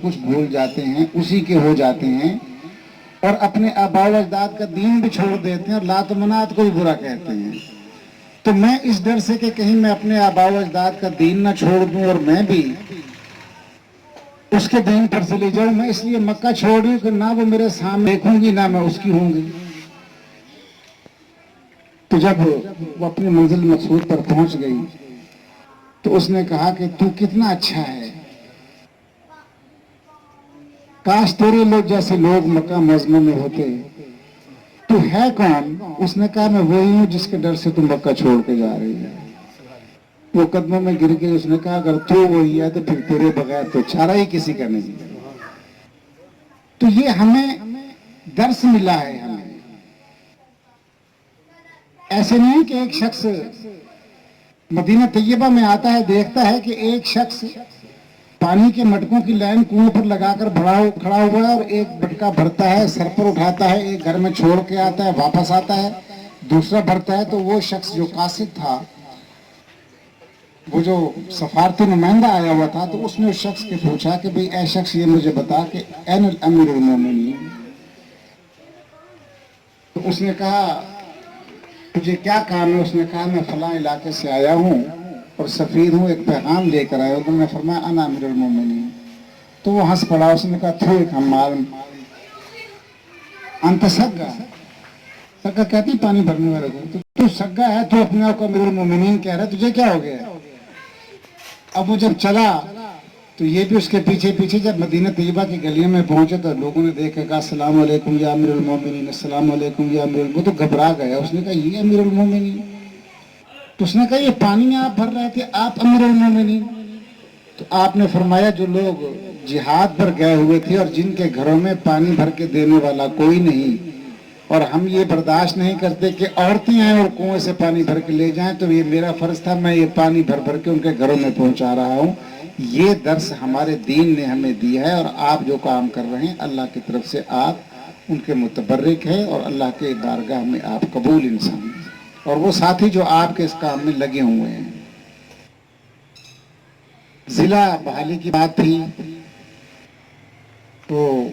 کچھ بھول جاتے ہیں، اسی کے ہو جاتے ہیں، اور اپنے آباء و اجداد کا دین بھی چھوڑ دیتے ہیں اور لات و منات کو بھی برا کہتے ہیں۔ تو میں اس ڈر سے کہ کہیں میں اپنے آباء و اجداد کا دین نہ چھوڑ دوں اور میں بھی اس کے دین پر چلی جاؤں، میں اس لیے مکہ چھوڑ رہی ہوں کہ نہ وہ میرے سامنے دیکھوں گی نہ میں اس کی ہوں گی۔ تو جب وہ اپنی منزل مقصود پر پہنچ گئی تو اس نے کہا کہ تو کتنا اچھا ہے، کاش تیرے لوگ جیسے لوگ مکہ معظمہ میں ہوتے۔ تو ہے کون؟ اس نے کہا میں وہی ہوں جس کے ڈر سے تم مکہ چھوڑ کے جا رہی ہے۔ وہ قدموں میں گر کے اس نے کہا اگر تو وہی ہے تو پھر تیرے بغیر تو چارہ ہی کسی کا نہیں۔ تو یہ ہمیں درس ملا ہے۔ ہمیں ایسے نہیں کہ ایک شخص مدینہ طیبہ میں آتا ہے، دیکھتا ہے کہ ایک شخص پانی کے مٹکوں کی لائن کنویں پر لگا کر کھڑا ہوا ہے اور ایک مٹکا بھرتا ہے، سر پر اٹھاتا ہے، ایک گھر میں چھوڑ کے آتا ہے، واپس آتا ہے، دوسرا بھرتا ہے۔ تو وہ شخص جو قاصد تھا، وہ جو سفارتی نمائندہ آیا ہوا تھا، تو اس نے اس شخص کے پوچھا کہ بھئی اے شخص یہ مجھے بتا کہ این الامیر المومنین۔ تو اس نے کہا تجھے کیا کام ہے؟ اس نے کہا میں فلاں علاقے سے آیا ہوں اور سفیر ہوں، ایک پیغام لے کر آیا ہوں۔ انہوں نے فرمایا انا امیر المومنین۔ تو وہ ہنس پڑا، اس نے کہا تھو ایک حمال انت سگا۔ سگا کہتی پانی بھرنے والے کو، تو سگا ہے، تو اپنے آپ کو امیر المومنین کہہ رہا ہے، تجھے کیا ہو گیا؟ اب وہ جب چلا تو یہ بھی اس کے پیچھے پیچھے، جب مدینہ طیبہ کی گلیوں میں پہنچے تو لوگوں نے دیکھا، کہا السلام علیکم یا امیر المومنین، السلام علیکم یا امیر المومنین۔ تو گھبرا گیا، اس نے کہا یہ امیر المومنین؟ تو اس نے کہا یہ پانی آپ بھر رہے تھے، آپ امیر المومنین؟ تو آپ نے فرمایا جو لوگ جہاد پر گئے ہوئے تھے اور جن کے گھروں میں پانی بھر کے دینے والا کوئی نہیں، اور ہم یہ برداشت نہیں کرتے کہ عورتیں آئیں اور کنویں سے پانی بھر کے لے جائیں، تو یہ میرا فرض تھا، میں یہ پانی بھر بھر کے ان کے گھروں میں پہنچا رہا ہوں۔ یہ درس ہمارے دین نے ہمیں دیا ہے، اور آپ جو کام کر رہے ہیں اللہ کی طرف سے آپ ان کے متبرک ہیں، اور اللہ کے بارگاہ میں آپ قبول انسان ہیں، اور وہ ساتھی جو آپ کے اس کام میں لگے ہوئے ہیں۔ ضلع بحالی کی بات تھی تو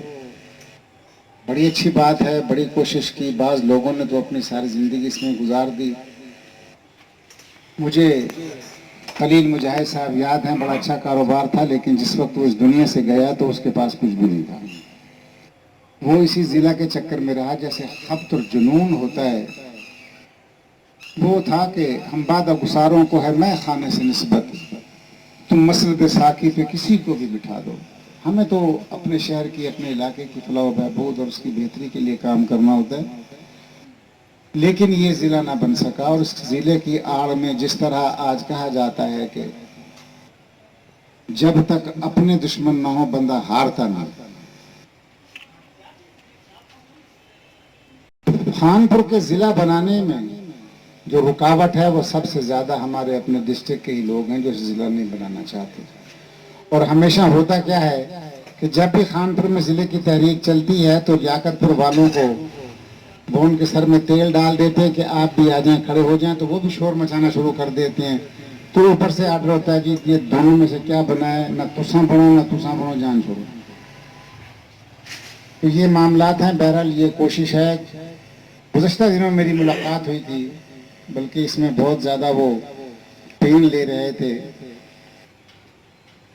بڑی اچھی بات ہے، بڑی کوشش کی، بعض لوگوں نے تو اپنی ساری زندگی اس میں گزار دی۔ مجھے خلیل مجاہد صاحب یاد ہیں، بڑا اچھا کاروبار تھا، لیکن جس وقت وہ اس دنیا سے گیا تو اس کے پاس کچھ بھی نہیں تھا۔ وہ اسی ضلع کے چکر میں رہا، جیسے خبط الجنون ہوتا ہے، وہ تھا کہ ہم بعد گساروں کو ہے میں خانے سے نسبت، تم مسند ساقی پہ کسی کو بھی بٹھا دو۔ ہمیں تو اپنے شہر کی، اپنے علاقے کی فلاح و بہبود اور اس کی بہتری کے لیے کام کرنا ہوتا ہے، لیکن یہ ضلع نہ بن سکا۔ اور اس ضلع کی آڑ میں جس طرح آج کہا جاتا ہے کہ جب تک اپنے دشمن نہ ہو بندہ ہارتا نہ۔ خانپور کے ضلع بنانے میں جو رکاوٹ ہے وہ سب سے زیادہ ہمارے اپنے ڈسٹرکٹ کے ہی لوگ ہیں جو ضلع نہیں بنانا چاہتے۔ اور ہمیشہ ہوتا کیا ہے کہ جب بھی خانپور میں ضلع کی تحریک چلتی ہے تو لیاقت پور والوں کو وہ ان کے سر میں تیل ڈال دیتے ہیں کہ آپ بھی آ جائیں، کھڑے ہو جائیں، تو وہ بھی شور مچانا شروع کر دیتے ہیں۔ تو اوپر سے آرڈر ہوتا ہے جی یہ دونوں میں سے کیا بنا ہے، نہ تساں بنو نہ تساں بنو، جان چھوڑو۔ تو یہ معاملات ہیں۔ بہرحال یہ کوشش ہے۔ گزشتہ دنوں میری ملاقات ہوئی تھی، بلکہ اس میں بہت زیادہ وہ پین لے رہے تھے۔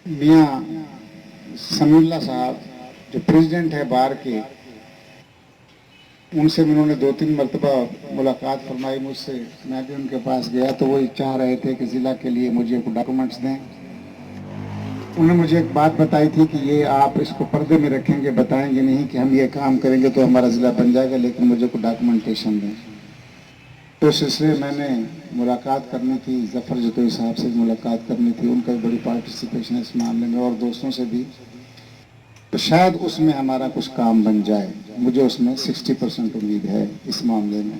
میاں سمیع اللہ صاحب جو پریزیڈنٹ ہے بار کے، ان سے انہوں نے 2-3 مرتبہ ملاقات فرمائی مجھ سے، میں بھی ان کے پاس گیا تو وہ چاہ رہے تھے کہ ضلع کے لیے مجھے کوئی ڈاکومنٹس دیں۔ انہوں نے مجھے ایک بات بتائی تھی کہ یہ آپ اس کو پردے میں رکھیں گے، بتائیں گے نہیں کہ ہم یہ کام کریں گے تو ہمارا ضلع بن جائے گا، لیکن مجھے کوئی ڈاکومنٹیشن دیں۔ تو اس سلسلے میں نے ملاقات کرنی تھی، ظفر جتوئی صاحب سے ملاقات کرنی تھی، ان کا بڑی پارٹیسپیشن ہے اس معاملے میں، اور دوستوں سے بھی، تو شاید اس میں ہمارا کچھ کام بن جائے۔ مجھے اس میں 60% امید ہے اس معاملے میں۔